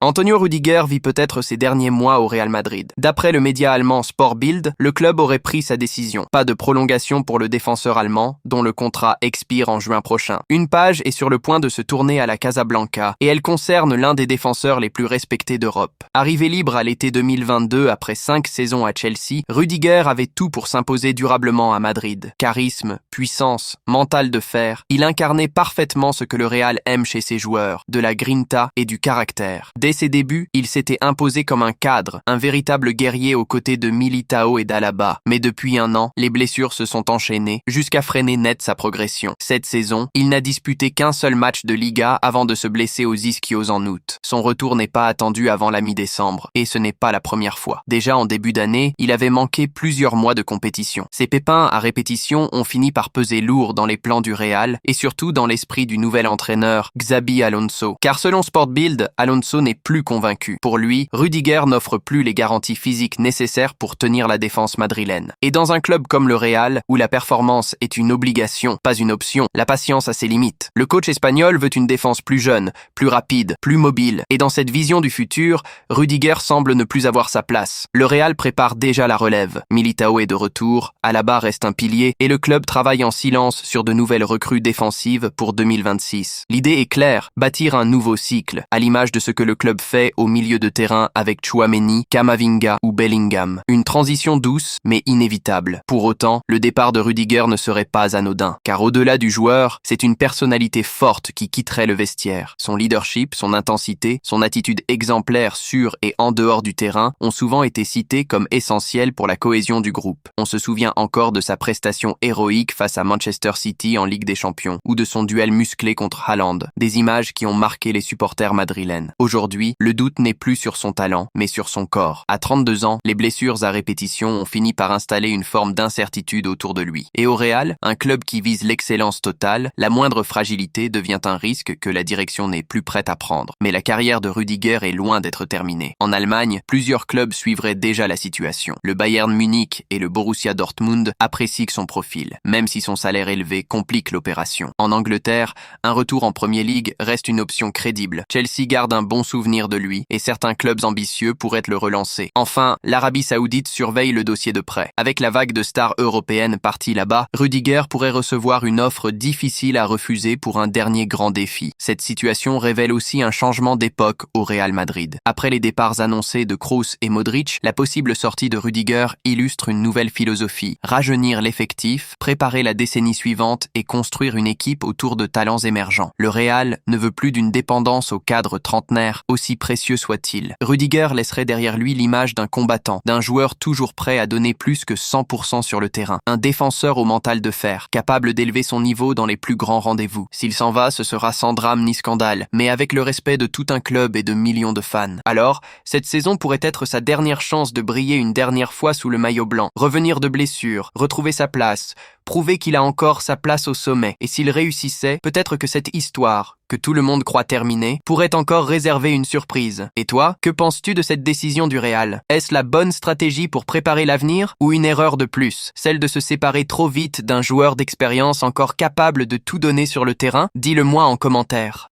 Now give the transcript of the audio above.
Antonio Rüdiger vit peut-être ses derniers mois au Real Madrid. D'après le média allemand Sport Bild, le club aurait pris sa décision. Pas de prolongation pour le défenseur allemand, dont le contrat expire en juin prochain. Une page est sur le point de se tourner à la Casablanca, et elle concerne l'un des défenseurs les plus respectés d'Europe. Arrivé libre à l'été 2022 après 5 saisons à Chelsea, Rüdiger avait tout pour s'imposer durablement à Madrid. Charisme, puissance, mental de fer, il incarnait parfaitement ce que le Real aime chez ses joueurs, de la grinta et du caractère. Dès ses débuts, il s'était imposé comme un cadre, un véritable guerrier aux côtés de Militao et d'Alaba. Mais depuis un an, les blessures se sont enchaînées, jusqu'à freiner net sa progression. Cette saison, il n'a disputé qu'un seul match de Liga avant de se blesser aux ischios en août. Son retour n'est pas attendu avant la mi-décembre, et ce n'est pas la première fois. Déjà en début d'année, il avait manqué plusieurs mois de compétition. Ces pépins à répétition ont fini par peser lourd dans les plans du Real, et surtout dans l'esprit du nouvel entraîneur, Xabi Alonso. Car selon Sport Bild, Alonso n'est plus convaincu. Pour lui, Rüdiger n'offre plus les garanties physiques nécessaires pour tenir la défense madrilène. Et dans un club comme le Real, où la performance est une obligation, pas une option, la patience a ses limites. Le coach espagnol veut une défense plus jeune, plus rapide, plus mobile. Et dans cette vision du futur, Rüdiger semble ne plus avoir sa place. Le Real prépare déjà la relève. Militao est de retour, Alaba reste un pilier, et le club travaille en silence sur de nouvelles recrues défensives pour 2026. L'idée est claire, bâtir un nouveau cycle, à l'image de ce que le club fait au milieu de terrain avec Tchouaméni, Camavinga ou Bellingham. Une transition douce, mais inévitable. Pour autant, le départ de Rüdiger ne serait pas anodin, car au-delà du joueur, c'est une personnalité forte qui quitterait le vestiaire. Son leadership, son intensité, son attitude exemplaire sur et en dehors du terrain ont souvent été cités comme essentiels pour la cohésion du groupe. On se souvient encore de sa prestation héroïque face à Manchester City en Ligue des Champions, ou de son duel musclé contre Haaland, des images qui ont marqué les supporters madrilènes. Aujourd'hui, le doute n'est plus sur son talent, mais sur son corps. À 32 ans, les blessures à répétition ont fini par installer une forme d'incertitude autour de lui. Et au Real, un club qui vise l'excellence totale, la moindre fragilité devient un risque que la direction n'est plus prête à prendre. Mais la carrière de Rüdiger est loin d'être terminée. En Allemagne, plusieurs clubs suivraient déjà la situation. Le Bayern Munich et le Borussia Dortmund apprécient son profil, même si son salaire élevé complique l'opération. En Angleterre, un retour en Premier League reste une option crédible. Chelsea garde un bon souvenir de lui et certains clubs ambitieux pourraient le relancer. Enfin, l'Arabie Saoudite surveille le dossier de près. Avec la vague de stars européennes parties là-bas, Rüdiger pourrait recevoir une offre difficile à refuser pour un dernier grand défi. Cette situation révèle aussi un changement d'époque au Real Madrid. Après les départs annoncés de Kroos et Modric, la possible sortie de Rüdiger illustre une nouvelle philosophie. Rajeunir l'effectif, préparer la décennie suivante et construire une équipe autour de talents émergents. Le Real ne veut plus d'une dépendance au cadre trentenaire, aussi précieux soit-il. Rüdiger laisserait derrière lui l'image d'un combattant, d'un joueur toujours prêt à donner plus que 100% sur le terrain. Un défenseur au mental de fer, capable d'élever son niveau dans les plus grands rendez-vous. S'il s'en va, ce sera sans drame ni scandale, mais avec le respect de tout un club et de millions de fans. Alors, cette saison pourrait être sa dernière chance de briller une dernière fois sous le maillot blanc, revenir de blessure, retrouver sa place, prouver qu'il a encore sa place au sommet. Et s'il réussissait, peut-être que cette histoire, que tout le monde croit terminée, pourrait encore réserver une surprise. Et toi, que penses-tu de cette décision du Real? Est-ce la bonne stratégie pour préparer l'avenir ou une erreur de plus, celle de se séparer trop vite d'un joueur d'expérience encore capable de tout donner sur le terrain? Dis-le moi en commentaire.